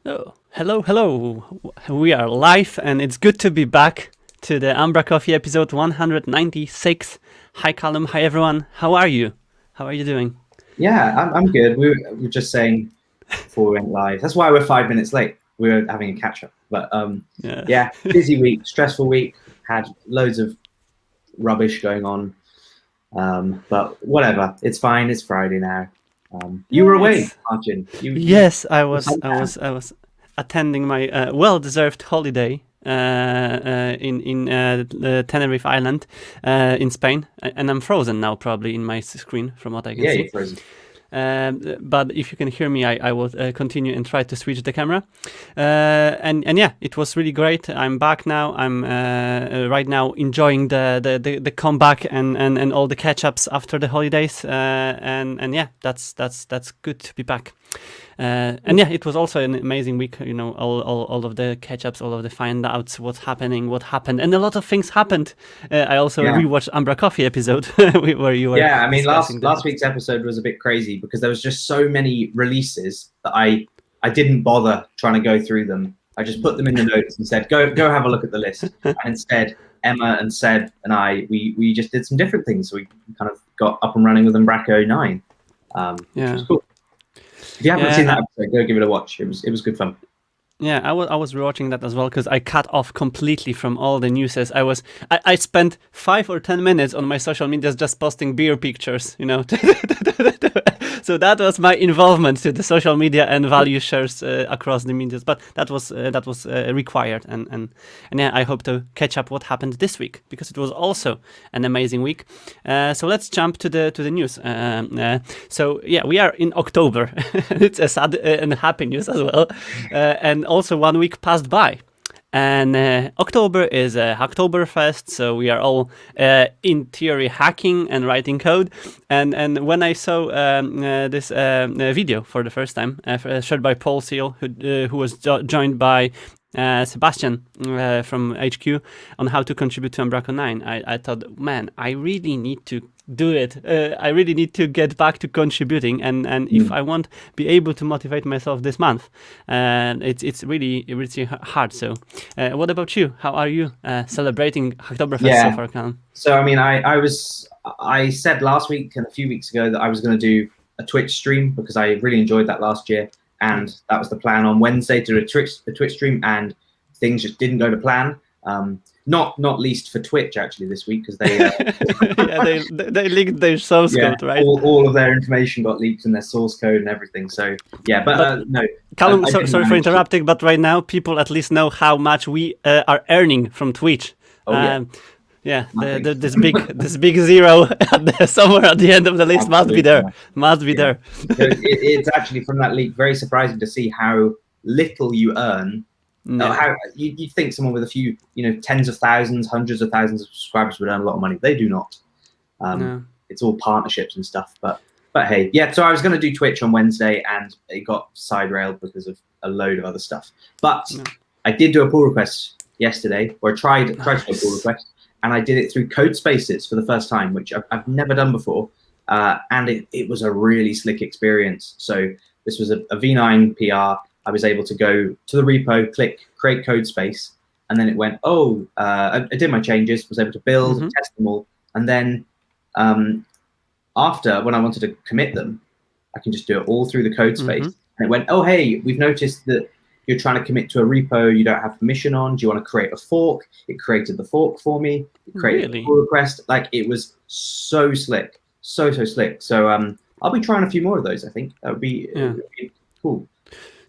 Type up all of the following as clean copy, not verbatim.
Oh, hello. We are live, and it's good to be back to the umbraCoffee episode 196. Hi, Callum. Hi, everyone. How are you? How are you doing? Yeah, I'm good. We were just saying before we went live. That's why we're 5 minutes late. We were having a catch up. But Yeah. yeah, busy week, stressful week. Had loads of rubbish going on. But whatever. It's fine. It's Friday now. You were away, Yes. Marcin. You Yes, I were was. I suntan. was. I was attending my well-deserved holiday in Tenerife Island in Spain, and I'm frozen now, probably in my screen from what I can Yeah, see. you're frozen. But if you can hear me, I will continue and try to switch the camera. And yeah, it was really great. I'm back now. I'm right now enjoying the comeback and all the catch ups after the holidays. And yeah, that's good to be back. And yeah, it was also an amazing week. You know, all of the catch ups, all of the find outs, what happened, and a lot of things happened. I also Yeah. rewatched umbraCoffee episode where you were. Yeah, I mean, discussing last week's episode was a bit crazy because there was just so many releases that I didn't bother trying to go through them. I just put them in the notes and said, go have a look at the list. And instead, Emma and Seb and I, we just did some different things. So we kind of got up and running with Umbraco 9, which was cool. If you haven't seen that episode, go give it a watch. It was good fun. Yeah, I was rewatching that as well because I cut off completely from all the newses. I spent 5 or 10 minutes on my social medias just posting beer pictures, you know. So that was my involvement to the social media and value shares across the medias. But that was required, and yeah, I hope to catch up what happened this week because it was also an amazing week. So let's jump to the news. So yeah, we are in October. It's a sad and happy news as well, and also 1 week passed by. And October is Hacktoberfest, so we are all in theory hacking and writing code. And when I saw this video for the first time, shared by Paul Seal, who was joined by Sebastian from HQ on how to contribute to Umbraco 9, I thought, man, I really need to do it. I really need to get back to contributing, and if I want be able to motivate myself this month, it's really hard. So, what about you? How are you celebrating Hacktoberfest so far, Callum? So I mean, I said last week and a few weeks ago that I was going to do a Twitch stream because I really enjoyed that last year, and that was the plan on Wednesday to do a Twitch stream, and things just didn't go to plan. Not least for Twitch actually this week because they they leaked their source code, right? All of their information got leaked and their source code and everything. So yeah, but no. Callum, sorry for interrupting, but right now people at least know how much we are earning from Twitch. Yeah, this big zero somewhere at the end of the list must be there. It's actually from that leak very surprising to see how little you earn. How you'd think someone with a few, tens of thousands, hundreds of thousands of subscribers would earn a lot of money. They do not. It's all partnerships and stuff. But hey, yeah. So I was going to do Twitch on Wednesday, and it got side railed because of a load of other stuff. But I did do a pull request yesterday, or I tried to do a pull request, and I did it through Code Spaces for the first time, which I've never done before, and it was a really slick experience. So this was a V9 PR. I was able to go to the repo, click create code space, and then it went, I did my changes, was able to build, test them all. And then after, when I wanted to commit them, I can just do it all through the code space. And it went, oh, hey, we've noticed that you're trying to commit to a repo you don't have permission on. Do you want to create a fork? It created the fork for me. It created a pull request. Like, it was so slick, so slick. So I'll be trying a few more of those, I think. That would be cool.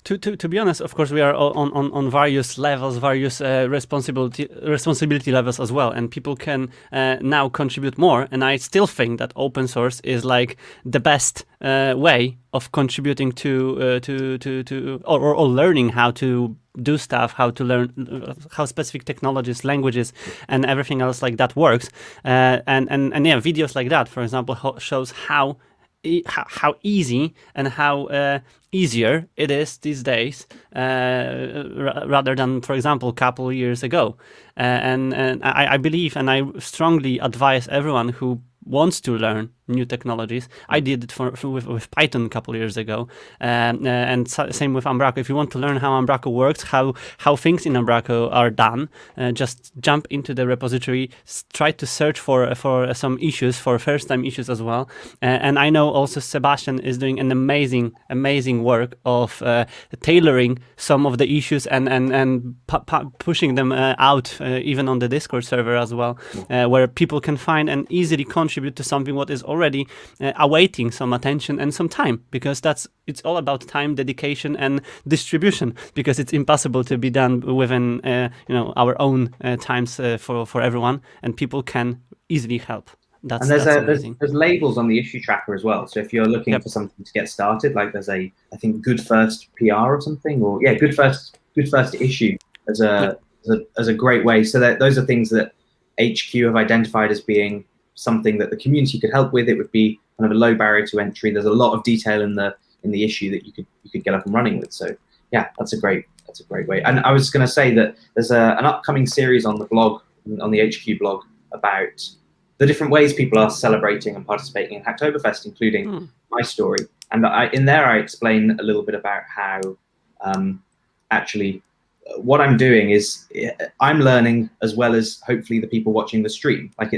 To be honest, of course, we are on various levels, various responsibility levels as well, and people can now contribute more. And I still think that open source is like the best way of contributing to or learning how to do stuff, how to learn how specific technologies, languages, and everything else like that works. And yeah, videos like that, for example, shows how easy and how easier it is these days rather than, for example, a couple of years ago. And I believe, and I strongly advise everyone who wants to learn new technologies. I did it with Python a couple of years ago, and same with Umbraco. If you want to learn how Umbraco works, how things in Umbraco are done, just jump into the repository, try to search for some issues, for first-time issues as well. And I know also Sebastian is doing an amazing work of tailoring some of the issues and pushing them out even on the Discord server as well, where people can find and easily contribute to something what is already awaiting some attention and some time, because it's all about time, dedication, and distribution, because it's impossible to be done within our own times for everyone, and people can easily help. And there's labels on the issue tracker as well. So if you're looking for something to get started, like there's I think good first PR or something, or good first issue as a great way. So those are things that HQ have identified as being something that the community could help with. It would be kind of a low barrier to entry. There's a lot of detail in the issue that you could get up and running with. So yeah, that's a great way. And I was going to say that there's an upcoming series on the blog, on the HQ blog, about the different ways people are celebrating and participating in Hacktoberfest, including my story. And in there I explain a little bit about how actually what I'm doing is I'm learning as well as hopefully the people watching the stream. Like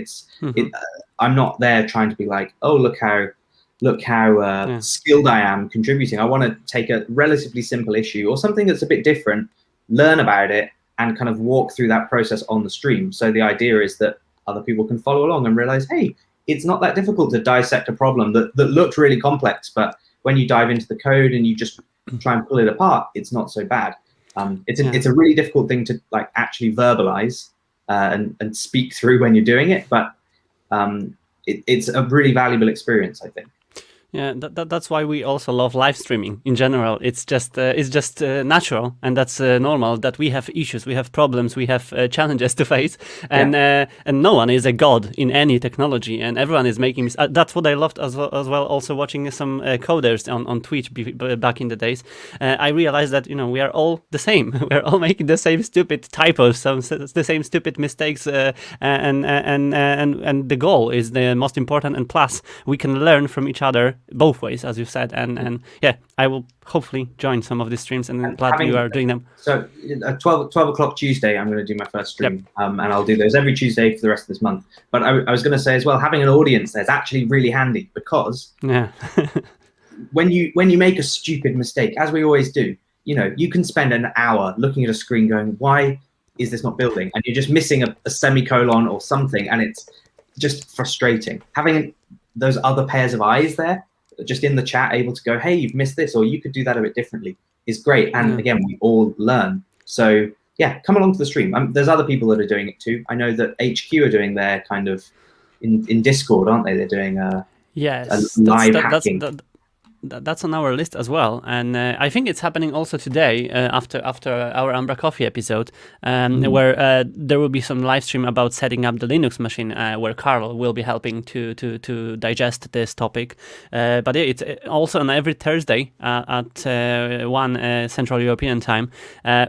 I'm not there trying to be like, oh, look how skilled I am contributing. I want to take a relatively simple issue or something that's a bit different, learn about it, and kind of walk through that process on the stream. So the idea is that other people can follow along and realize, hey, it's not that difficult to dissect a problem that looked really complex, but when you dive into the code and you just try and pull it apart, it's not so bad. It's a really difficult thing to like actually verbalize and speak through when you're doing it, but it's a really valuable experience, I think. Yeah, that's why we also love live streaming in general. It's just natural, and that's normal that we have issues, we have problems, we have challenges to face, and no one is a god in any technology, and everyone is making. That's what I loved as well. Also watching some coders on Twitch back in the days, I realized that we are all the same. We're all making the same stupid typos, the same stupid mistakes, and the goal is the most important. And plus, we can learn from each other both ways, as you said, and I will hopefully join some of the streams, and I'm glad you are doing them. So 12 o'clock Tuesday, I'm going to do my first stream, and I'll do those every Tuesday for the rest of this month. But I was going to say as well, having an audience there is actually really handy, because when you make a stupid mistake, as we always do, you can spend an hour looking at a screen going, why is this not building? And you're just missing a semicolon or something, and it's just frustrating. Having those other pairs of eyes there, just in the chat, able to go, hey, you've missed this, or you could do that a bit differently, is great. And again, we all learn. So yeah, come along to the stream. There's other people that are doing it too. I know that HQ are doing their kind of in Discord, aren't they? They're doing a live hacking. That's on our list as well, and I think it's happening also today after our umbraCoffee episode, where there will be some live stream about setting up the Linux machine, where Carl will be helping to digest this topic. But yeah, it's also on every Thursday at 1 Central European time.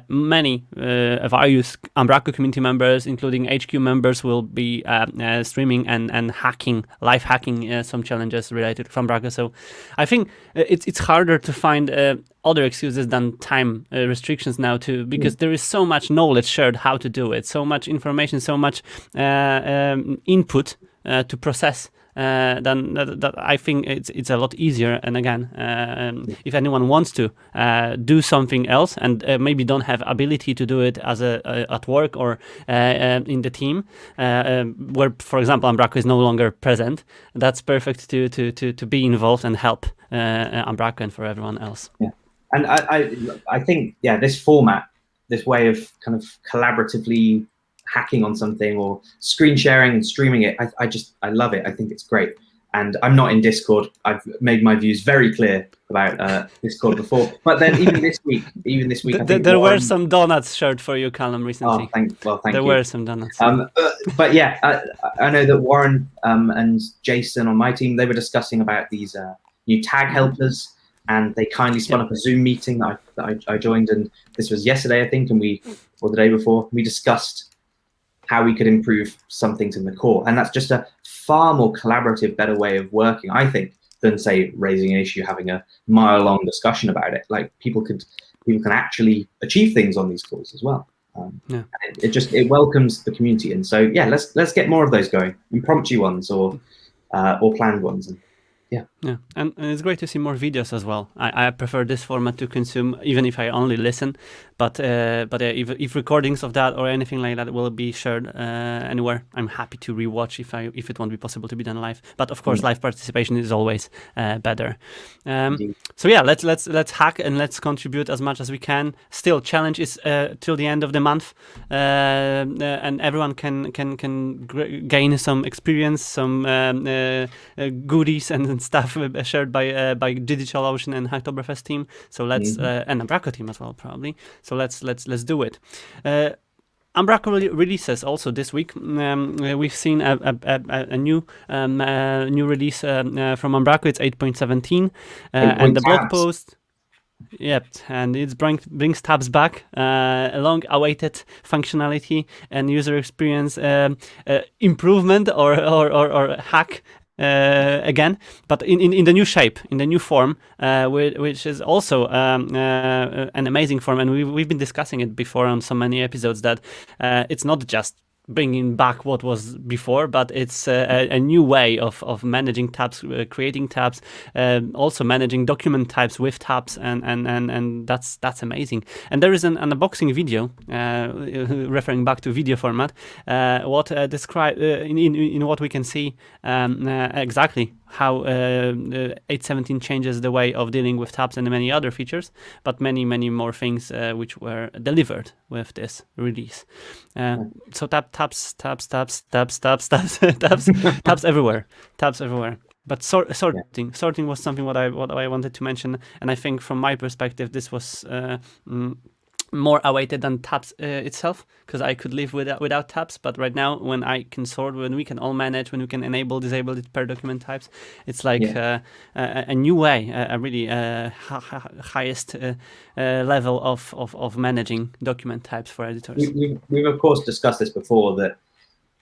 Many of our Umbraco community members, including HQ members, will be streaming and live hacking some challenges related to Umbraco. So I think it's harder to find other excuses than time restrictions now too, because there is so much knowledge shared how to do it, so much information, so much input to process. Then that I think it's a lot easier. And again, if anyone wants to do something else and maybe don't have ability to do it as at work or in the team, where, for example, Umbraco is no longer present, that's perfect to be involved and help Umbraco and for everyone else. Yeah, and I think this format, this way of kind of collaboratively hacking on something or screen sharing and streaming it, I love it. I think it's great. And I'm not in Discord. I've made my views very clear about Discord before. But then even this week, I think there were some donuts shared for you, Callum, recently. Oh, thank you. There were some donuts. But yeah, I know that Warren and Jason on my team, they were discussing about these new tag helpers, and they kindly spun up a Zoom meeting that I joined, and this was yesterday, I think, or the day before. We discussed how we could improve some things in the core. And that's just a far more collaborative, better way of working, I think, than say raising an issue, having a mile-long discussion about it. Like people can actually achieve things on these calls as well. It welcomes the community, and so yeah, let's get more of those going, impromptu ones or planned ones. And and it's great to see more videos as well. I prefer this format to consume, even if I only listen. But if recordings of that or anything like that will be shared anywhere, I'm happy to rewatch if it won't be possible to be done live. But of course, live participation is always better. So yeah, let's hack and let's contribute as much as we can. Still, challenge is till the end of the month, and everyone can gain some experience, some goodies and stuff shared by DigitalOcean and Hacktoberfest team. So let's and Umbraco team as well probably. So let's do it. Umbraco releases also this week. We've seen a new release from Umbraco. It's 8.17, and the blog post. Yep, and it brings tabs back, a long-awaited functionality and user experience improvement or hack. Again, but in the new shape, in the new form, which is also an amazing form, and we've been discussing it before on so many episodes that it's not just bringing back what was before, but it's a new way of managing tabs, creating tabs, also managing document types with tabs, and that's amazing. And there is an unboxing video, referring back to video format, what describe in what we can see exactly how 8.17 changes the way of dealing with tabs and many other features, but many more things which were delivered with this release. So tabs everywhere, But sorting was something what I wanted to mention, and I think from my perspective this was more awaited than tabs itself, because I could live without tabs. But right now, when I can sort, when we can all manage, when we can enable, disable it per document types, it's like a new way, a really highest level of managing document types for editors. We've of course discussed this before, that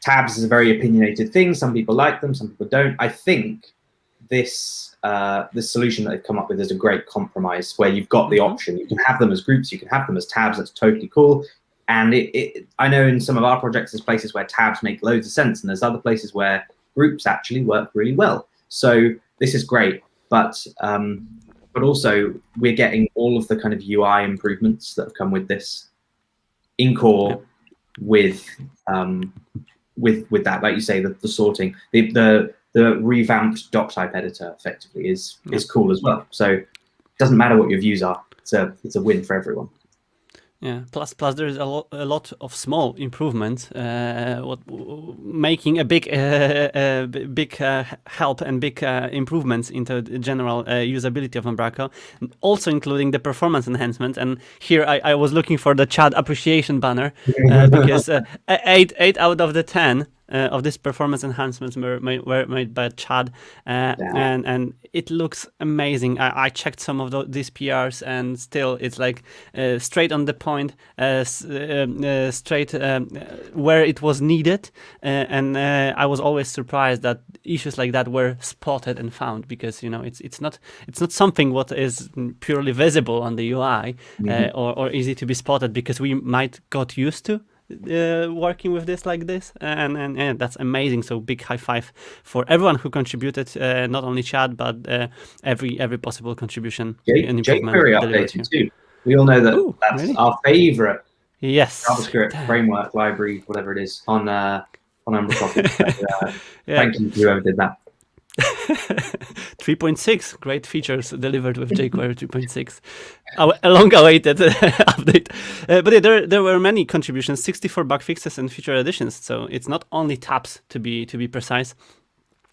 tabs is a very opinionated thing. Some people like them, some people don't. I think this solution that they've come up with is a great compromise, where you've got the option. You can have them as groups, you can have them as tabs. That's totally cool. And I know in some of our projects there's places where tabs make loads of sense, and there's other places where groups actually work really well. So this is great, but also we're getting all of the kind of UI improvements that have come with this in core, with that, like you say, the sorting, the revamped doc type editor effectively is cool as well. So it doesn't matter what your views are. It's a win for everyone. Yeah. Plus there is a lot of small improvements, making a big help and big improvements into the general usability of Umbraco, also including the performance enhancement. And here I was looking for the Chad appreciation banner, because 8 out of the 10 of these performance enhancements were made by Chad, and it looks amazing. I checked some of these PRs, and still it's like straight on the point, straight where it was needed, and I was always surprised that issues like that were spotted and found, because it's not something what is purely visible on the UI, or easy to be spotted, because we might got used to working with this like this, and that's amazing. So big high five for everyone who contributed, not only Chad, but every possible contribution. Jquery updated too. We all know that that's really our favorite JavaScript framework, library, whatever it is, on umbraCoffee. Thank you to whoever did that. 3.6 great features delivered with jQuery 3.6, a long-awaited update. But yeah, there were many contributions, 64 bug fixes and feature additions. So it's not only tabs, to be precise.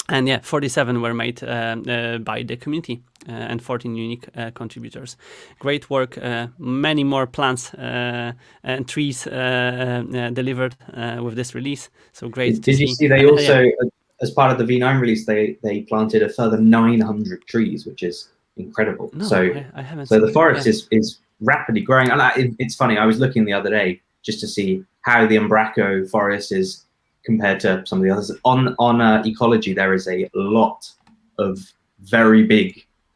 And yeah, 47 were made by the community, and 14 unique contributors. Great work. Many more plants and trees delivered with this release. So great. Did you see they also, as part of the V9 release, they planted a further 900 trees, which is incredible. No, I haven't. So the forest is rapidly growing. And it's funny, I was looking the other day just to see how the Umbraco forest is compared to some of the others. On ecology, there is a lot of very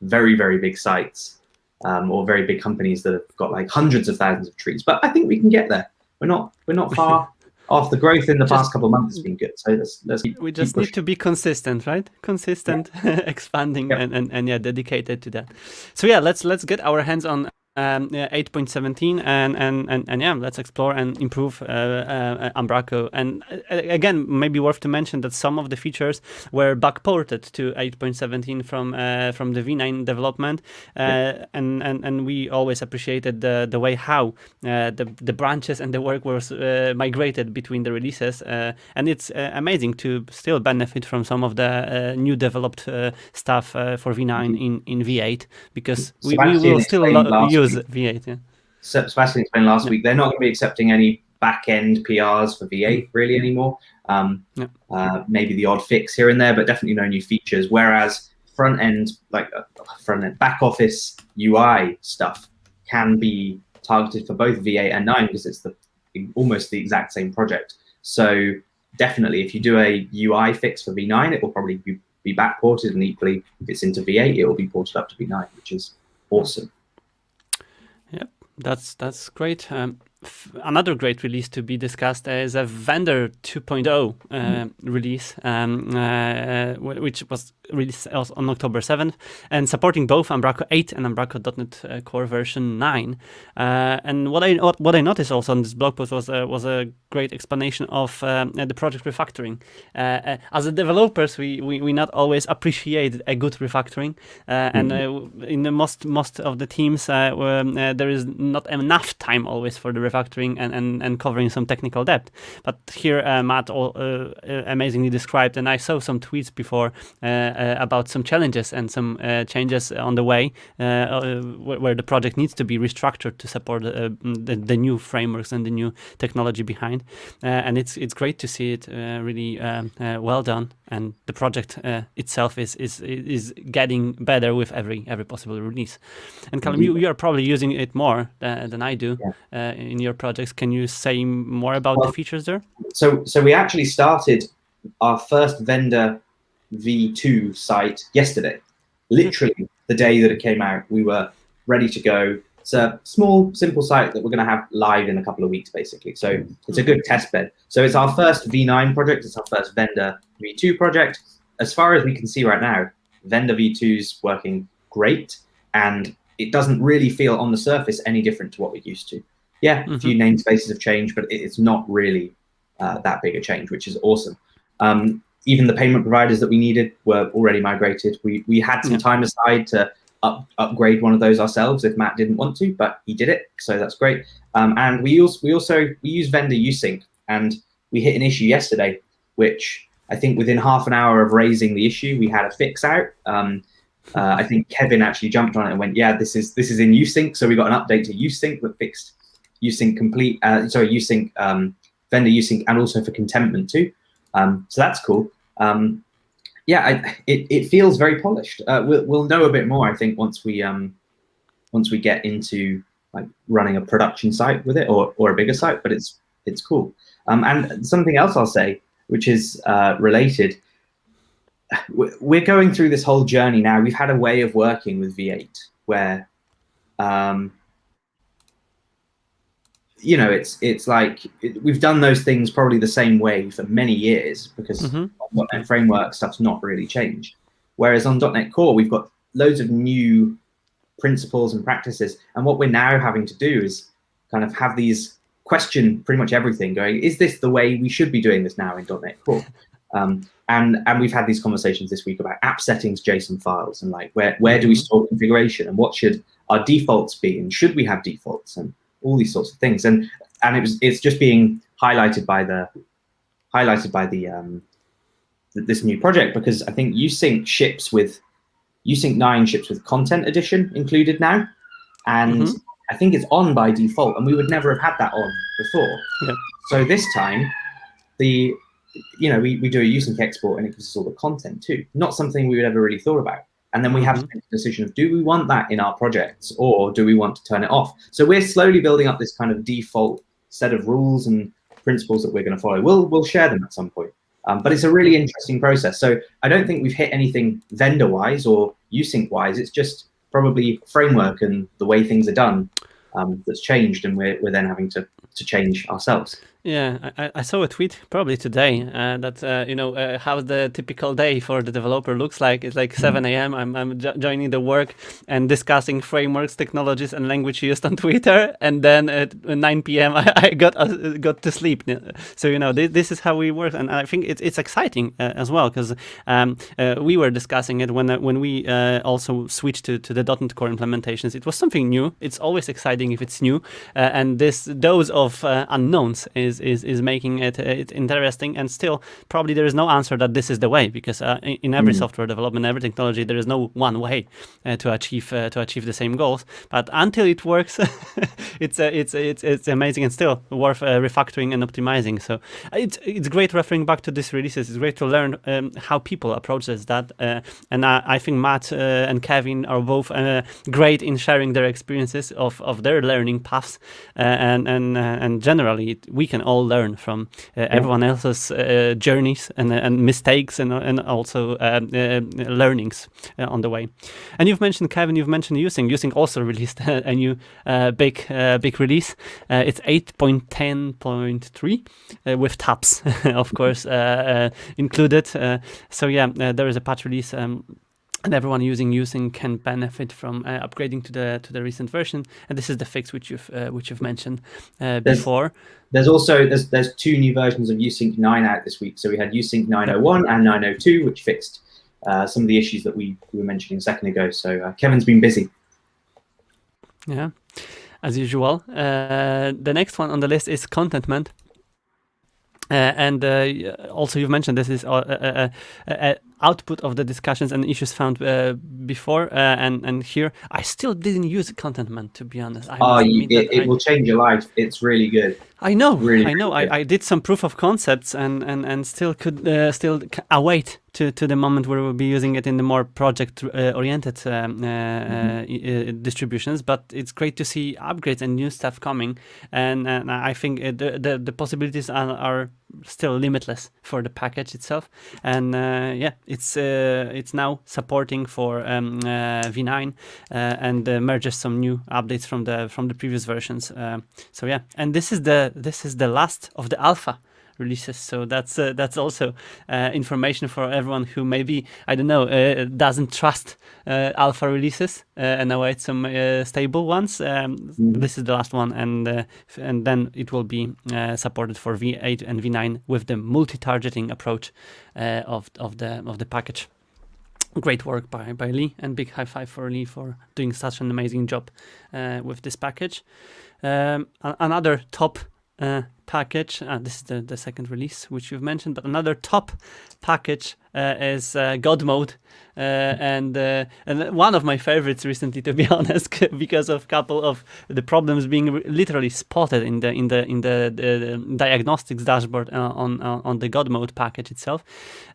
very big sites or very big companies that have got like hundreds of thousands of trees. But I think we can get there. We're not far off. The growth in the past couple of months has been good. So let's we just need to be consistent, right? Consistent, expanding, and dedicated to that. So yeah, let's get our hands on 8.17 and yeah, let's explore and improve Umbraco. And again, maybe worth to mention that some of the features were backported to 8.17 from the V9 development, and we always appreciated the way how the branches and the work was migrated between the releases, and it's amazing to still benefit from some of the new developed stuff for V9 in V8, because we will still use V8. Yeah. Sebastian explained last week, they're not going to be accepting any back-end PRs for V8 really anymore. Maybe the odd fix here and there, but definitely no new features. Whereas front-end back office UI stuff can be targeted for both V8 and 9 because it's almost the exact same project. So definitely, if you do a UI fix for V9, it will probably be back-ported, and equally, if it's into V8, it will be ported up to V9, which is awesome. Yep, that's great. Another great release to be discussed is a Vendor 2.0 release, which was released on October 7th, and supporting both Umbraco 8 and Umbraco.NET Core version 9. And what I noticed also on this blog post was a great explanation of the project refactoring. As a developers, we not always appreciate a good refactoring, and in the most of the teams, there is not enough time always for the refactoring and covering some technical depth. But here Matt amazingly described, and I saw some tweets before about some challenges and some changes on the way where the project needs to be restructured to support the new frameworks and the new technology behind. And it's great to see it really well done, and the project itself is getting better with every possible release. And Callum, you are probably using it more than I do in your projects. Can you say more about the features there? So we actually started our first vendor V2 site yesterday. Literally the day that it came out, we were ready to go. It's a small, simple site that we're going to have live in a couple of weeks, basically. So it's a good test bed. So it's our first V9 project. It's our first vendor V2 project. As far as we can see right now, vendor V2's working great, and it doesn't really feel on the surface any different to what we're used to. Yeah, a few namespaces have changed, but it's not really that big a change, which is awesome. Even the payment providers that we needed were already migrated. We had some time aside to upgrade one of those ourselves if Matt didn't want to, but he did it, so that's great. And we use vendor usync, and we hit an issue yesterday, which I think within half an hour of raising the issue, we had a fix out. I think Kevin actually jumped on it and went, "Yeah, this is in usync." So we got an update to usync that fixed usync usync vendor usync, and also for Contentment too. So that's cool. It feels very polished. We'll know a bit more, I think, once we get into like running a production site with it or a bigger site. But it's cool. And something else I'll say, which is related. We're going through this whole journey now. We've had a way of working with V8 where, it's like we've done those things probably the same way for many years because .NET Framework stuff's not really changed. Whereas on .NET Core, we've got loads of new principles and practices. And what we're now having to do is kind of have these question pretty much everything going, is this the way we should be doing this now in .NET Core? And we've had these conversations this week about app settings JSON files and like where do we store configuration and what should our defaults be and should we have defaults and all these sorts of things. And it's just being highlighted by this new project because I think usync 9 ships with Content Edition included now, and I think it's on by default, and we would never have had that on before. Yep. So this time, we do a usync export and it gives us all the content too. Not something we would ever really thought about. And then we have to make the decision of, do we want that in our projects or do we want to turn it off? So we're slowly building up this kind of default set of rules and principles that we're going to follow. We'll share them at some point. But it's a really interesting process. So I don't think we've hit anything vendor-wise or usync-wise. It's just probably framework and the way things are done that's changed, and we're then having to change ourselves. Yeah, I saw a tweet probably today that how the typical day for the developer looks like. It's like 7 a.m. I'm joining the work and discussing frameworks, technologies, and language used on Twitter, and then at 9 p.m. I got to sleep. So this is how we work, and I think it's exciting as well, because we were discussing it when we also switched to the .NET Core implementations. It was something new. It's always exciting if it's new, and this dose of unknowns is making it interesting. And still, probably there is no answer that this is the way, because in every software development, every technology, there is no one way to achieve the same goals. But until it works, it's amazing, and still worth refactoring and optimizing. So it's great referring back to these releases. It's great to learn how people approaches that, and I think Matt and Kevin are both great in sharing their experiences of their learning paths, and generally we can all learn from everyone else's journeys and mistakes and also learnings on the way. And you've mentioned, Kevin, using also released a new big release. It's 8.10.3 with tabs, of course, included. So yeah, there is a patch release. And everyone using can benefit from upgrading to the recent version, and this is the fix which you've mentioned before. There's two new versions of Usync 9 out this week. So we had Usync 901 and 902, which fixed some of the issues that we were mentioning a second ago. So Kevin's been busy. Yeah, as usual. The next one on the list is Contentment. And also you've mentioned this is output of the discussions and issues found before, and here I still didn't use Contentment, to be honest. It will change your life. It's really good. I know. Really I did some proof of concepts and still could await to the moment where we'll be using it in the more project oriented distributions. But it's great to see upgrades and new stuff coming, and I think the possibilities are still limitless for the package itself. And it's now supporting for V9 and merges some new updates from the previous versions. So yeah, and this is the last of the alpha releases, so that's also information for everyone who maybe, I don't know, doesn't trust alpha releases and awaits some stable ones. This is the last one, and then it will be supported for V8 and V9 with the multi-targeting approach of the package. Great work by Lee, and big high five for Lee for doing such an amazing job with this package. Another top package, this is the second release which you've mentioned, but another top package is God Mode, and one of my favorites recently, to be honest, because of a couple of the problems being literally spotted in the diagnostics dashboard on the God Mode package itself.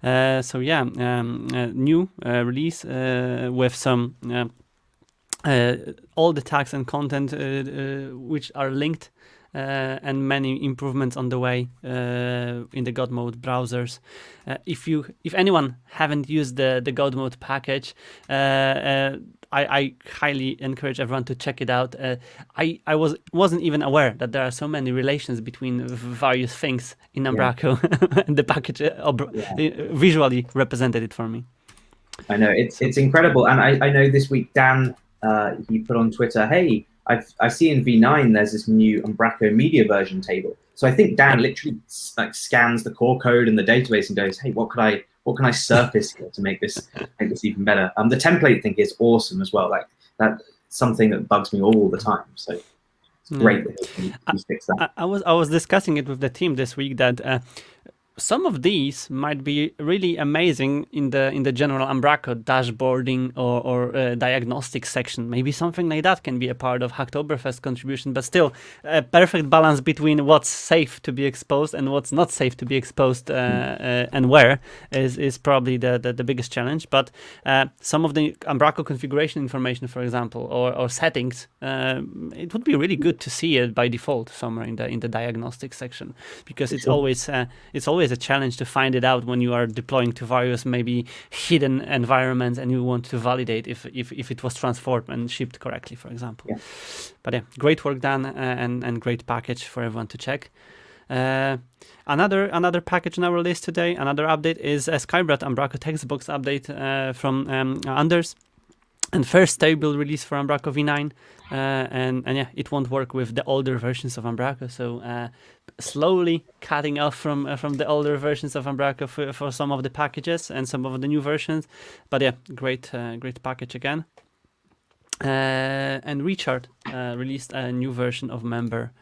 So yeah, new release with some all the tags and content which are linked, and many improvements on the way in the God Mode browsers. If anyone haven't used the God Mode package, I highly encourage everyone to check it out. I wasn't even aware that there are so many relations between various things in Umbraco, and the package visually represented it for me. I know, it's incredible. And I know this week Dan, he put on Twitter, hey, I see in V9 there's this new Umbraco media version table. So I think Dan literally scans the core code and the database and goes, hey, what can I surface here to make this even better? The template thing is awesome as well. Like that's something that bugs me all the time. So it's great that you fix that. I was discussing it with the team this week that some of these might be really amazing in the general Umbraco dashboarding or diagnostic section. Maybe something like that can be a part of Hacktoberfest contribution, but still a perfect balance between what's safe to be exposed and what's not safe to be exposed and where is probably the biggest challenge. But some of the Umbraco configuration information, for example, or settings, it would be really good to see it by default somewhere in the diagnostic section, because it's always a challenge to find it out when you are deploying to various maybe hidden environments and you want to validate if it was transformed and shipped correctly, for example. Yeah. But yeah, great work done and great package for everyone to check. Another package on our list today, another update is a Skybrat Umbraco textbox update from Anders. And first stable release for Umbraco V9, and yeah, it won't work with the older versions of Umbraco. So slowly cutting off from the older versions of Umbraco for some of the packages and some of the new versions. But yeah, great package again. And Richard released a new version of Member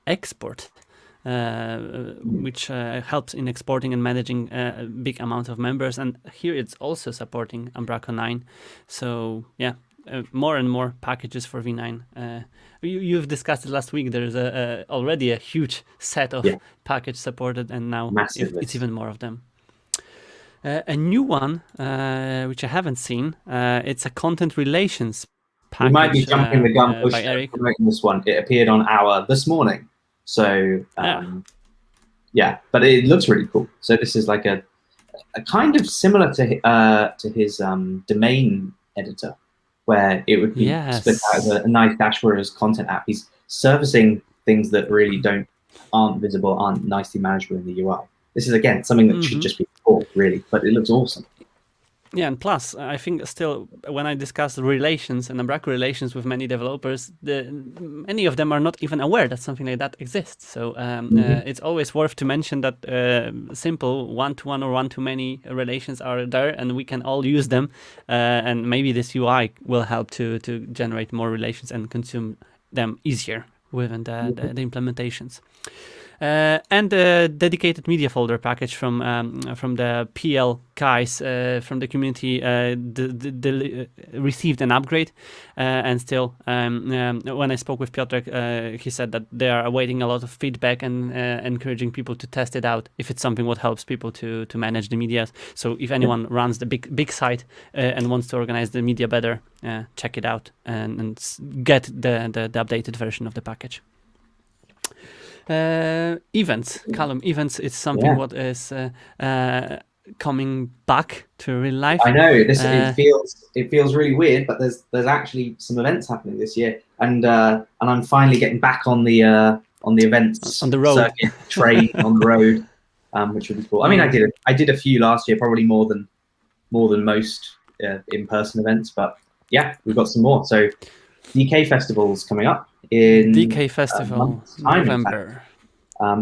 Export, which helps in exporting and managing a big amount of members. And here it's also supporting Umbraco 9. So yeah, more and more packages for V9. You've discussed it last week. There's already a huge set of package supported, and now it's even more of them. A new one, which I haven't seen, it's a content relations package. We might be jumping the gun pushing this one. It appeared on our this morning. So yeah, but it looks really cool. So this is like a kind of similar to his domain editor, where it would be split out as a nice dashboard as content app. He's servicing things that really aren't visible, aren't nicely manageable in the UI. This is again something that should just be taught, really, but it looks awesome. Yeah, and plus, I think still, when I discuss relations and Umbraco relations with many developers, many of them are not even aware that something like that exists. So it's always worth to mention that simple one-to-one or one-to-many relations are there, and we can all use them. And maybe this UI will help to generate more relations and consume them easier within the implementations. And the dedicated media folder package from the PL guys from the community received an upgrade, and still when I spoke with Piotrek, he said that they are awaiting a lot of feedback and encouraging people to test it out if it's something what helps people to manage the media. So if anyone runs the big site and wants to organize the media better, check it out and get the updated version of the package. Events, Callum. Events is something what is coming back to real life. I know it feels really weird, but there's actually some events happening this year, and I'm finally getting back on the events on the road circuit, train on the road, which would be cool. I mean, I did a few last year, probably more than most in-person events, but yeah, we've got some more. So DK Festival's coming up in DK Festival November.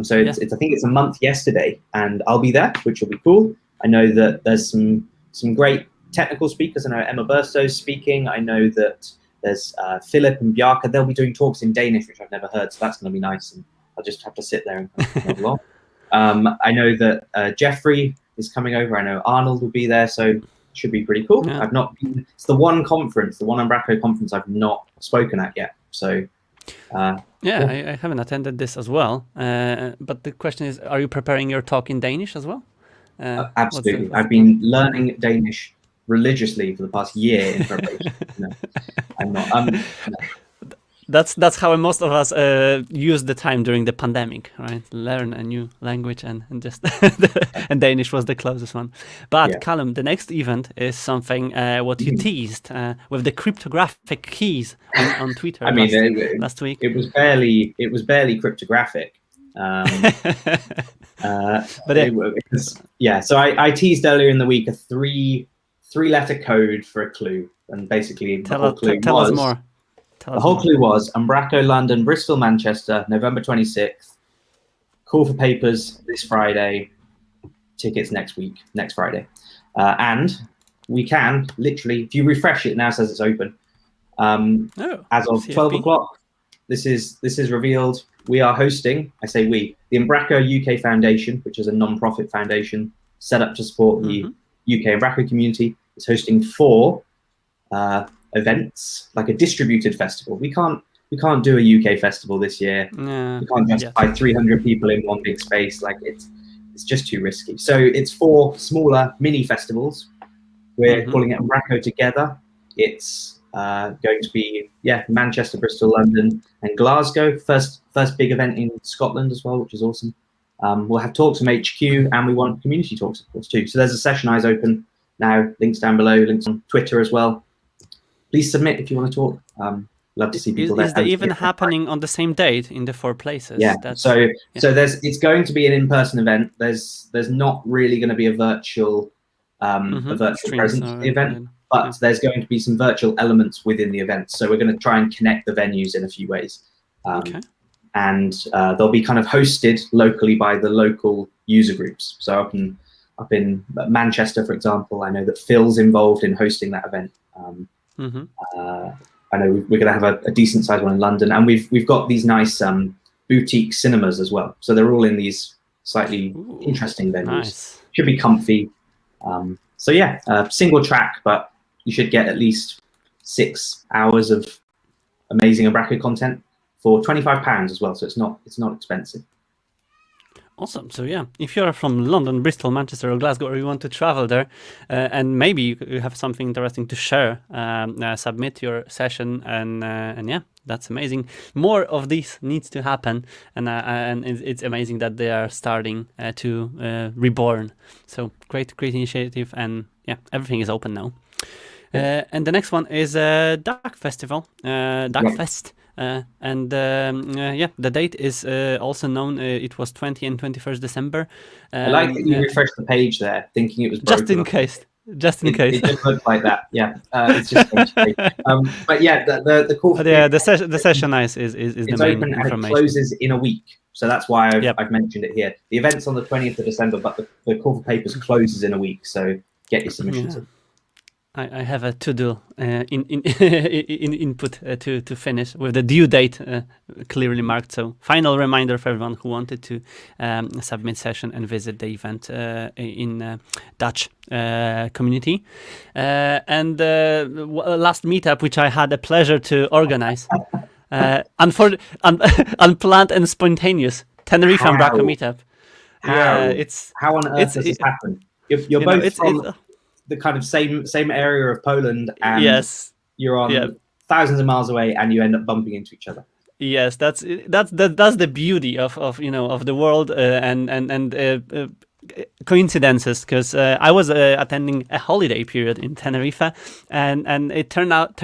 So it's I think it's a month yesterday, and I'll be there, which will be cool. I know that there's some great technical speakers. I know Emma Burstow's speaking. I know that there's Philip and Bjarke. They'll be doing talks in Danish, which I've never heard, so that's going to be nice. And I'll just have to sit there and nod along. I know that Jquery is coming over. I know Arnold will be there, so it should be pretty cool. I've not been. It's the one conference, the one Umbraco conference I've not spoken at yet. So. I haven't attended this as well. But the question is, are you preparing your talk in Danish as well? Absolutely. I've been learning Danish religiously for the past year in preparation. No, I'm not. No. That's how most of us use the time during the pandemic, right? Learn a new language and just and Danish was the closest one. But Callum, the next event is something what you teased with the cryptographic keys on Twitter. I mean, last week it was barely cryptographic. So I teased earlier in the week a three-letter code for a clue, and basically tell us more. The whole clue was Umbraco London, Bristol, Manchester, November 26th. Call for papers this Friday. Tickets next Friday. And we can literally, if you refresh it, now says it's open. As of 12 o'clock, this is revealed. We are hosting. I say we. The Umbraco UK Foundation, which is a non-profit foundation set up to support the UK Umbraco community, is hosting 4 events, like a distributed festival. We can't do a UK festival this year. We can't justify 300 people in one big space. Like it's just too risky. So it's 4 smaller mini festivals. We're calling it Umbraco Together. It's going to be Manchester, Bristol, London, and Glasgow. First big event in Scotland as well, which is awesome. We'll have talks from HQ, and we want community talks, of course, too. So there's a session eyes open now. Links down below. Links on Twitter as well. Please submit if you want to talk. Love to see people. Is that even happening on the same date in the 4 places? Yeah. So it's going to be an in-person event. There's not really going to be a virtual presence to the event. But there's going to be some virtual elements within the event. So we're going to try and connect the venues in a few ways. And they'll be kind of hosted locally by the local user groups. So up in Manchester, for example, I know that Phil's involved in hosting that event. I know we're going to have a decent sized one in London. And we've got these nice boutique cinemas as well. So they're all in these slightly interesting venues. Nice. Should be comfy. Single track, but you should get at least 6 hours of amazing Umbraco content for £25 as well. So it's not expensive. Awesome. So yeah, if you're from London, Bristol, Manchester, or Glasgow, or you want to travel there, and maybe you have something interesting to share, submit your session, and yeah, that's amazing. More of this needs to happen, and it's amazing that they are starting to reborn. So great initiative, and yeah, everything is open now. And the next one is Duck Festival, Duckfest. The date is also known. It was 20 and 21st December. I like that you refreshed the page there, thinking it was broken. Just in case. It just looked like that. Yeah, it's just. But yeah, the call. The session is the main open information. And it closes in a week, so that's why I've mentioned it here. The event's on the 20th of December, but the call for papers closes in a week. So get your submissions in. I have a to-do input to finish with the due date clearly marked. So final reminder for everyone who wanted to submit session and visit the event in Dutch community. And last meetup, which I had a pleasure to organize, unplanned and spontaneous, Tenerife Umbraco meetup. How on earth does this happen? You're both from the kind of same area of Poland, and you're on thousands of miles away, and you end up bumping into each other. Yes, that's the beauty of the world and coincidences, because I was attending a holiday period in Tenerife, and it turns out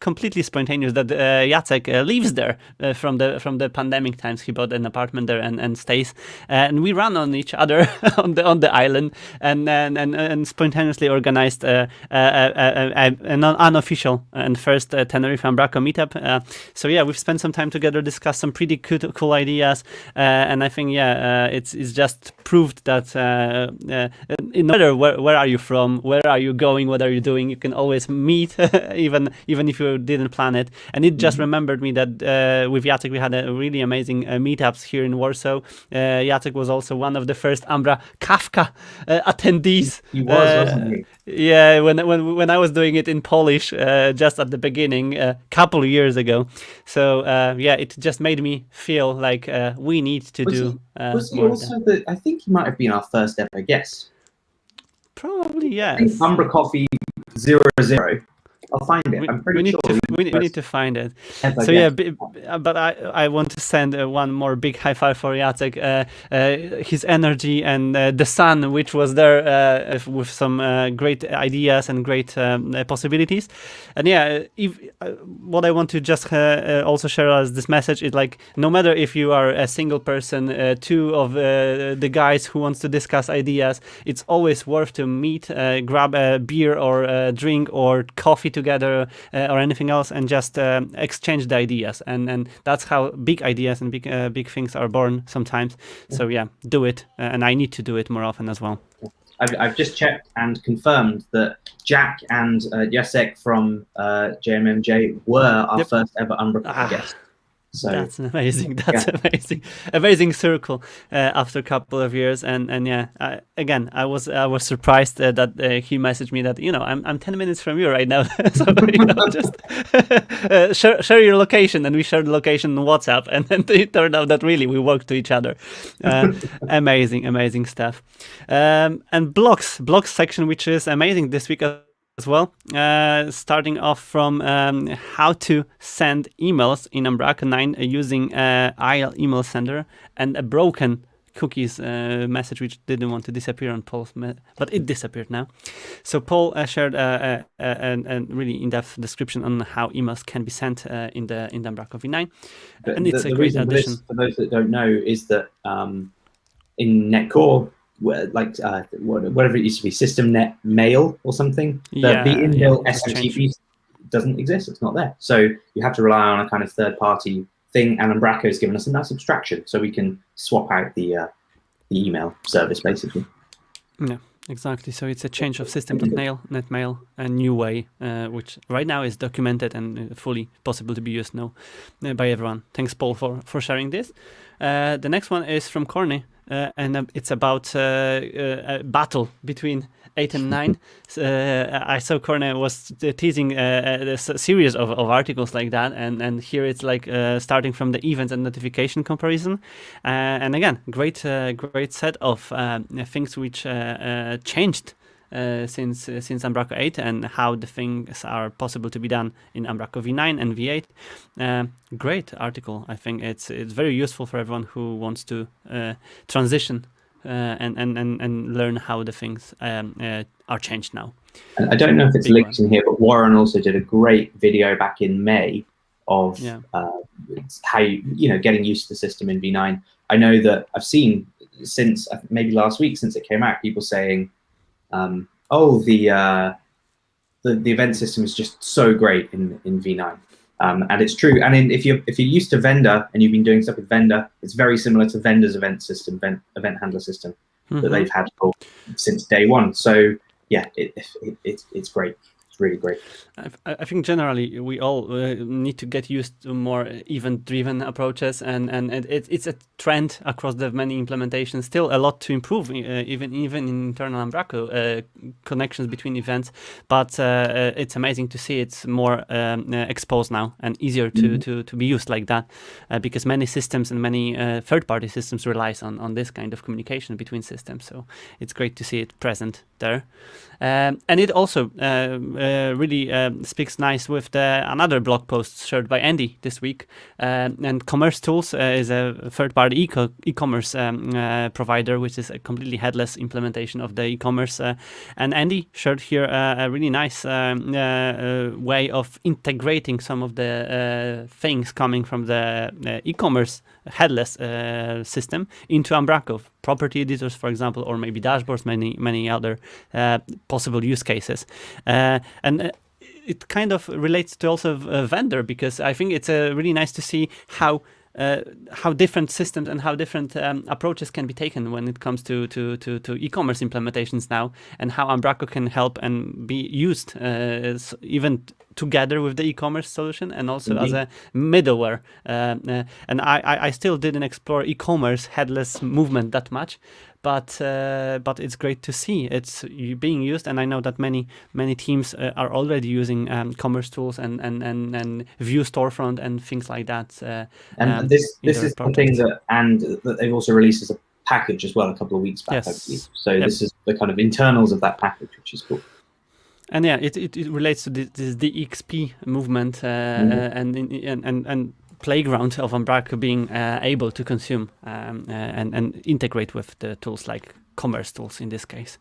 completely spontaneous that Jacek lives there from the pandemic times. He bought an apartment there and stays, and we ran on each other on the island, and spontaneously organized an unofficial and first Tenerife Umbraco meetup. So yeah, we've spent some time together, discussed some pretty cool ideas, and I think it's just proved that no matter where are you from, where are you going, what are you doing, you can always meet, even if you didn't plan it. And it just remembered me that with Jacek we had a really amazing meetups here in Warsaw. Jacek was also one of the first umbraCoffee attendees. He was, wasn't he? Yeah, when I was doing it in Polish just at the beginning, a couple of years ago. So it just made me feel like we need to do. Was he also I think he might have been our first ever guest. Probably, yes. umbraCoffee 00. I'll find it. I'm pretty sure. We need to find it. So yeah, but I want to send one more big high five for Jacek. His energy and the sun, which was there with some great ideas and great possibilities. And yeah, what I want to just also share as this message is like, no matter if you are a single person, two of the guys who wants to discuss ideas, it's always worth to meet, grab a beer or a drink or coffee together or anything else, and just exchange the ideas, and that's how big ideas and big things are born sometimes. So yeah, do it, and I need to do it more often as well. I've just checked and confirmed that Jack and Jacek from JMMJ were our first ever umbraCoffee guests. So that's amazing. That's amazing circle after a couple of years, and yeah, again, I was surprised that he messaged me that I'm 10 minutes from you right now, so just share your location, and we shared the location on WhatsApp, and then it turned out that really we worked to each other. Amazing stuff, and blocks section, which is amazing this week as well, starting off from how to send emails in Umbraco 9 using IL email sender, and a broken cookies message which didn't want to disappear on Paul's, but it disappeared now. So Paul shared a really in-depth description on how emails can be sent in the Umbraco v9, and it's a great addition. For those that don't know, is that in NetCore, whatever it used to be, SystemNet Mail or something, the inbuilt SMTP doesn't exist. It's not there. So you have to rely on a kind of third-party thing, and Umbraco has given us a nice abstraction, so we can swap out the email service, basically. Yeah, exactly. So it's a change of system.netmail, a new way, which right now is documented and fully possible to be used now by everyone. Thanks, Paul, for sharing this. The next one is from Corny. And it's about a battle between 8 and 9. I saw Corne was teasing a series of articles like that, and here it's like starting from the events and notification comparison, and again, great set of things which changed since Umbraco 8, and how the things are possible to be done in Umbraco v9 and v8. Great article. I think it's very useful for everyone who wants to transition and learn how the things are changed now. I don't know if it's linked in here, but Warren also did a great video back in May of how getting used to the system in v9. I know that I've seen since maybe last week, since it came out, people saying, the event system is just so great in v9, and it's true. And if you're used to Vendor and you've been doing stuff with Vendor, it's very similar to Vendor's event system, event handler system that they've had since day one. So yeah, it's great. Really great. I think generally we all need to get used to more event-driven approaches, and it's a trend across the many implementations. Still a lot to improve, even in internal Umbraco connections between events. But it's amazing to see it's more exposed now and easier to be used like that, because many systems and many third-party systems relies on this kind of communication between systems. So it's great to see it present there, and it also really speaks nice with another blog post shared by Andy this week. And Commerce Tools is a third-party e-commerce provider, which is a completely headless implementation of the e-commerce. And Andy shared here a really nice way of integrating some of the things coming from the e-commerce headless system into Umbraco, property editors, for example, or maybe dashboards, many other possible use cases. And it kind of relates to also Vendor, because I think it's really nice to see how different systems and how different approaches can be taken when it comes to e-commerce implementations now, and how Umbraco can help and be used even together with the e-commerce solution, and also as a middleware. And I still didn't explore e-commerce headless movement that much, but it's great to see it's being used, and I know that many teams are already using commerce tools and view storefront and things like that. And this is the thing that they've also released as a package as well a couple of weeks back. Yes. So this is the kind of internals of that package, which is cool. And yeah, it relates to this DXP movement and playground of Umbraco being able to consume and integrate with the tools like commerce tools in this case.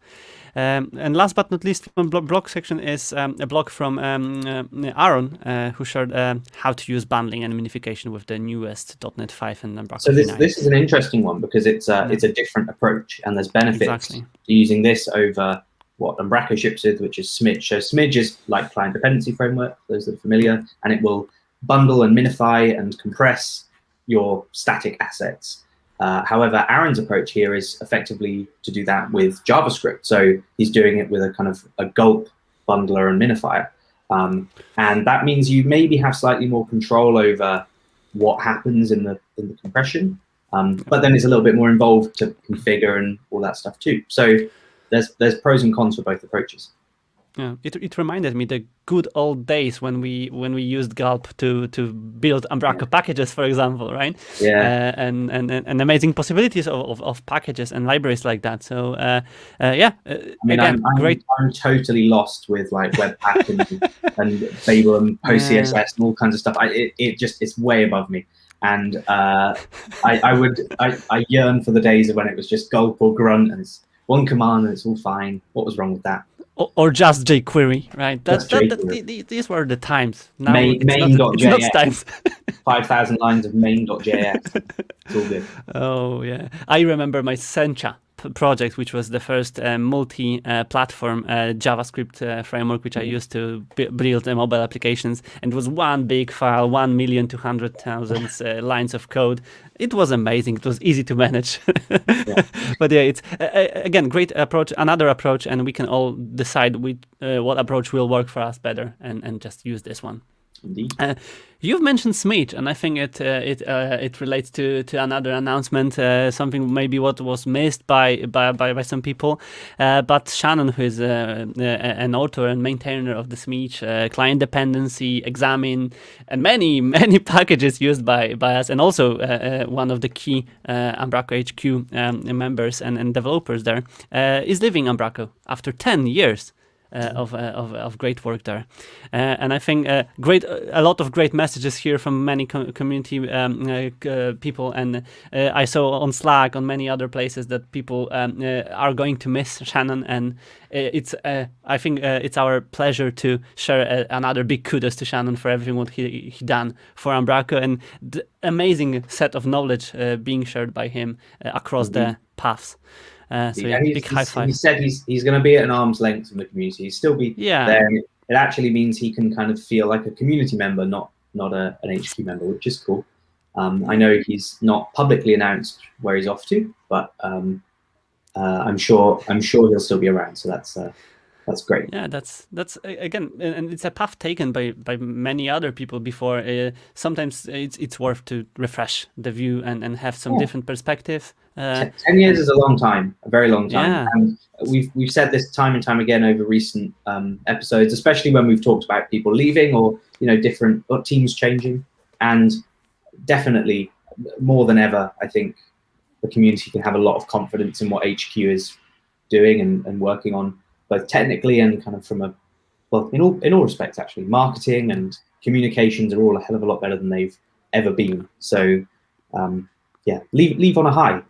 And last but not least, one blog section is a blog from Aaron, who shared how to use bundling and minification with the newest .NET 5 and Umbraco. So this is an interesting one, because it's a different approach, and there's benefits to using this over what Umbraco ships with, which is Smidge. So Smidge is like client dependency framework, for those that are familiar, and it will bundle and minify and compress your static assets. However, Aaron's approach here is effectively to do that with JavaScript. So he's doing it with a kind of a gulp bundler and minifier. And that means you maybe have slightly more control over what happens in the compression. But then it's a little bit more involved to configure and all that stuff too. So there's pros and cons for both approaches. Yeah, it reminded me the good old days when we used Gulp to build Umbraco packages, for example, right? Yeah. And amazing possibilities of packages and libraries like that. So yeah, I mean, great. I'm totally lost with like Webpack and Babel and Post CSS and all kinds of stuff. It's way above me. And I yearn for the days of when it was just Gulp or Grunt and it's one command and it's all fine. What was wrong with that? Or just Jquery, right? These were the times. Now it's not times. 5,000 lines of main.js. It's all good. Oh yeah, I remember my Sencha project, which was the first multi-platform JavaScript framework which I used to build mobile applications, and it was one big file, 1,200,000 lines of code. It was amazing. It was easy to manage. Yeah. But yeah, it's again great approach, another approach, and we can all decide what approach will work for us better, and just use this one. Indeed. You've mentioned Smith, and I think it relates to another announcement, something maybe what was missed by some people. But Shannon, who is an author and maintainer of the Smith, client dependency, examine, and many packages used by us, and also one of the key Umbraco HQ members and developers there, is leaving Umbraco after 10 years. Of great work there, and I think a lot of great messages here from many community people, and I saw on Slack, on many other places, that people are going to miss Shannon, and I think it's our pleasure to share another big kudos to Shannon for everything what he done for Umbraco, and the amazing set of knowledge being shared by him across the paths. So yeah, big high five. He said he's going to be at an arm's length from the community. He'll still be there. It actually means he can kind of feel like a community member, not an HQ member, which is cool. I know he's not publicly announced where he's off to, but I'm sure he'll still be around. So that's great. Yeah, that's again, and it's a path taken by many other people before. Sometimes it's worth to refresh the view and have some different perspective. 10 years is a long time, a very long time. Yeah. And we've said this time and time again over recent episodes, especially when we've talked about people leaving or different teams changing. And definitely more than ever, I think the community can have a lot of confidence in what HQ is doing and working on, both technically and kind of from in all respects, actually. Marketing and communications are all a hell of a lot better than they've ever been. So yeah, leave on a high.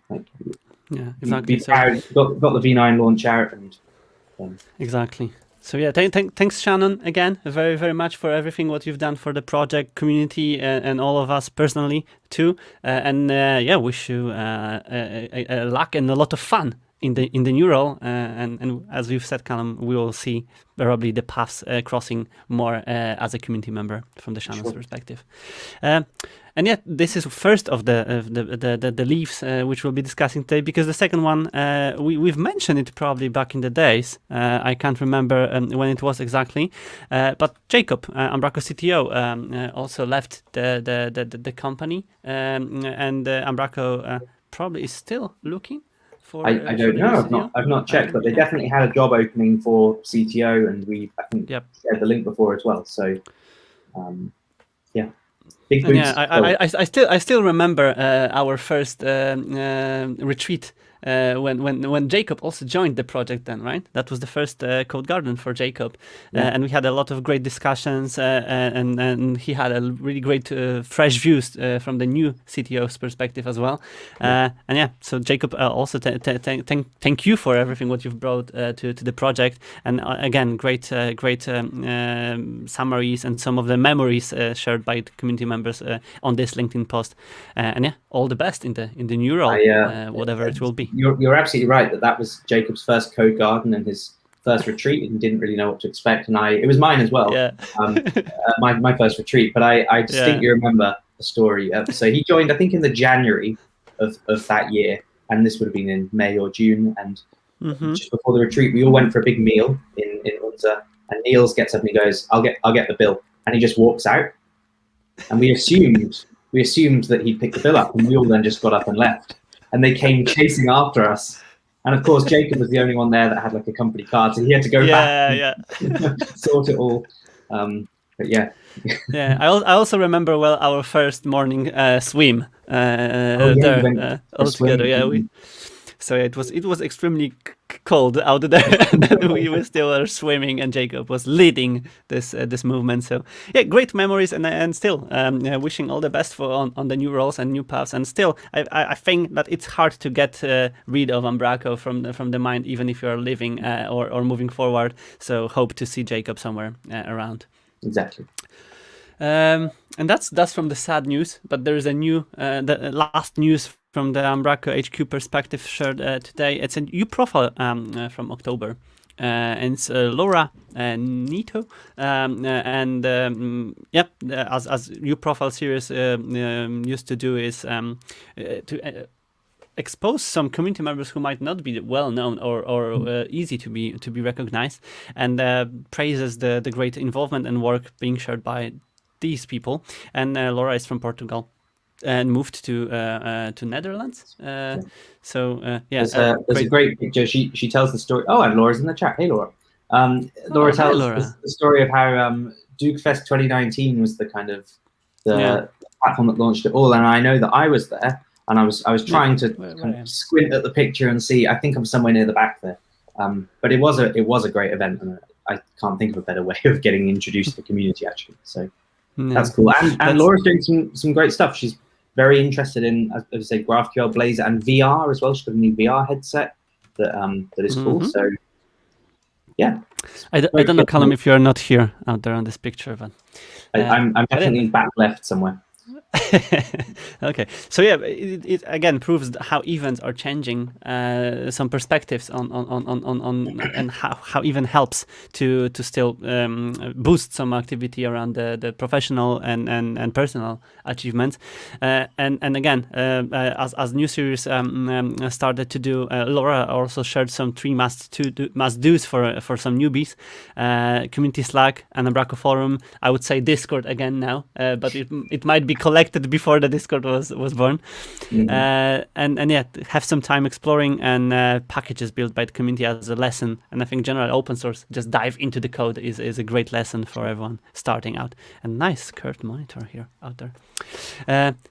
Yeah, exactly. Be proud. Got the V9 launch out, and exactly. So yeah, thanks Shannon again very, very much for everything what you've done for the project, community, and all of us personally too. And yeah, wish you luck and a lot of fun in the new role. And as we've said, Callum, we will see probably the paths crossing more as a community member from the Shannon's perspective. And yet, this is first of the leaves which we'll be discussing today, because the second one, we've mentioned it probably back in the days. I can't remember when it was exactly, but Jacob, Umbraco CTO, also left the company, and Umbraco probably is still looking for. I don't know. I've not checked, but they definitely had a job opening for CTO, and I think shared the link before as well. So, yeah. Big boots. Yeah, I still remember our first retreat when Jacob also joined the project then, right? That was the first Code Garden for Jacob. And we had a lot of great discussions and he had a really great fresh views from the new CTO's perspective as well. And yeah, so Jacob, also thank you for everything what you've brought to the project. And again, great summaries and some of the memories shared by the community members on this LinkedIn post. And yeah, all the best in the new role, whatever it will be. You're absolutely right that was Jacob's first Code Garden and his first retreat, and didn't really know what to expect. And it was mine as well. Yeah. My first retreat, but I distinctly remember the story. So he joined, I think, in the January, of that year, and this would have been in May or June. And just before the retreat, we all went for a big meal in Unza, and Niels gets up and he goes, I'll get the bill," and he just walks out. And we assumed that he'd picked the bill up, and we all then just got up and left. And they came chasing after us. And of course, Jacob was the only one there that had like a company card, so he had to go back and sort it all. But yeah. Yeah, I also remember well our first morning swim there all together. Yeah, so it was extremely cold out there, and we were still swimming, and Jacob was leading this movement. So yeah, great memories, and still wishing all the best for on the new roles and new paths. And still, I think that it's hard to get rid of Umbraco from the mind, even if you are living or moving forward. So hope to see Jacob somewhere around. Exactly. And that's from the sad news, but there is a new the last news from the Umbraco HQ perspective shared today. It's a new profile from October, and it's Laura Nito, as new profile series used to do is to expose some community members who might not be well known or easy to be recognized, and praises the great involvement and work being shared by these people. And Laura is from Portugal and moved to Netherlands. So there's a great picture. She tells the story. Oh, and Laura's in the chat. Hey, Laura. Laura tells the story of how Jquery 2019 was the kind of the platform that launched it all. And I know that I was there, and I was trying to kind of squint at the picture and see. I think I'm somewhere near the back there. But it was a great event, and I can't think of a better way of getting introduced to the community actually. So that's cool. And Laura's doing some great stuff. She's very interested in, as I say, GraphQL, Blazor, and VR as well. She's got a new VR headset that is cool. So yeah, I don't know, Callum, if you're not here out there on this picture, but I'm definitely back left somewhere. Okay, so yeah, it again proves how events are changing some perspectives on and how even helps to still boost some activity around the professional and personal achievements. And again, as new series started to do, Laura also shared some 3 must-dos for some newbies: community Slack and Umbraco forum. I would say Discord again now, but it might be collected before the Discord was born. And yeah, have some time exploring, and packages built by the community as a lesson. And I think general open source, just dive into the code is a great lesson for everyone starting out. And nice curved monitor here out there.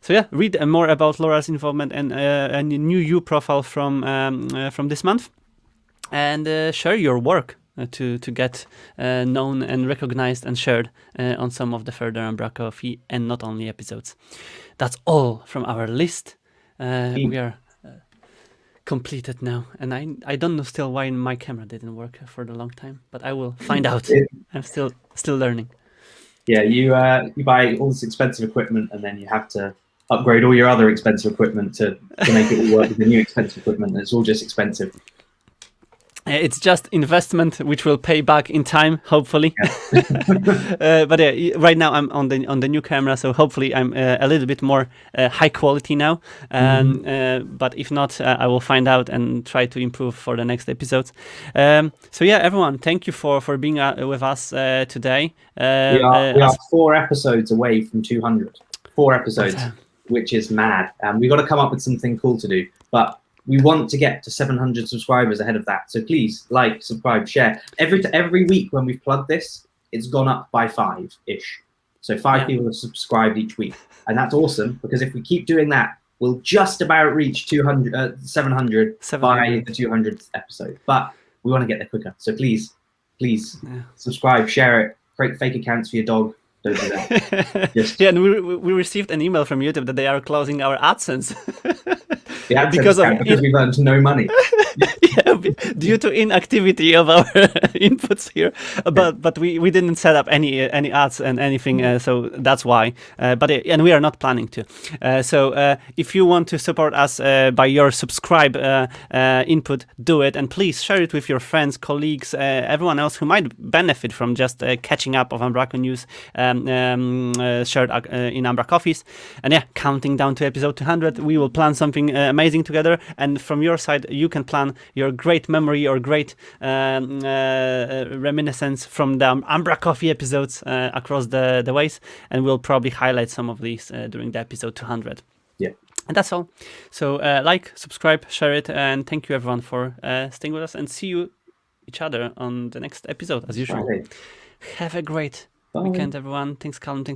So yeah, read more about Laura's involvement and a new U profile from this month, and share your work to get known and recognized and shared on some of the further umbraCoffee and not only episodes. That's all from our list. We are completed now, and I don't know still why my camera didn't work for the long time, but I will find out. I'm still learning. Yeah, you buy all this expensive equipment, and then you have to upgrade all your other expensive equipment to make it all work with the new expensive equipment. And it's all just expensive. It's just investment which will pay back in time, hopefully. Yeah. But yeah, right now I'm on the new camera, so hopefully I'm a little bit more high quality now. But if not, I will find out and try to improve for the next episodes. So yeah, everyone, thank you for being with us today. We are 4 episodes away from 200. 4 episodes, which is mad. We've got to come up with something cool to do, but we want to get to 700 subscribers ahead of that. So please like, subscribe, share. Every week when we've plugged this, it's gone up by 5-ish. So 5 people have subscribed each week. And that's awesome, because if we keep doing that, we'll just about reach 700 by the 200th episode. But we want to get there quicker. So please subscribe, share it, create fake accounts for your dog. Don't do that. Yeah, and we received an email from YouTube that they are closing our AdSense. The because because we've earned no money. Yeah, due to inactivity of our inputs here, but we didn't set up any ads and anything, so that's why. And we are not planning to. So if you want to support us by your subscribe input, do it, and please share it with your friends, colleagues, everyone else who might benefit from just catching up of Umbraco news shared in umbraCoffees. And yeah, counting down to episode 200, we will plan something amazing together. And from your side, you can plan your great memory or great reminiscence from the umbraCoffee episodes across the ways, and we'll probably highlight some of these during the episode 200. Yeah. And that's all. So like, subscribe, share it, and thank you everyone for staying with us, and see you each other on the next episode as usual. Friday. Have a great weekend, everyone. Thanks, Callum. Thanks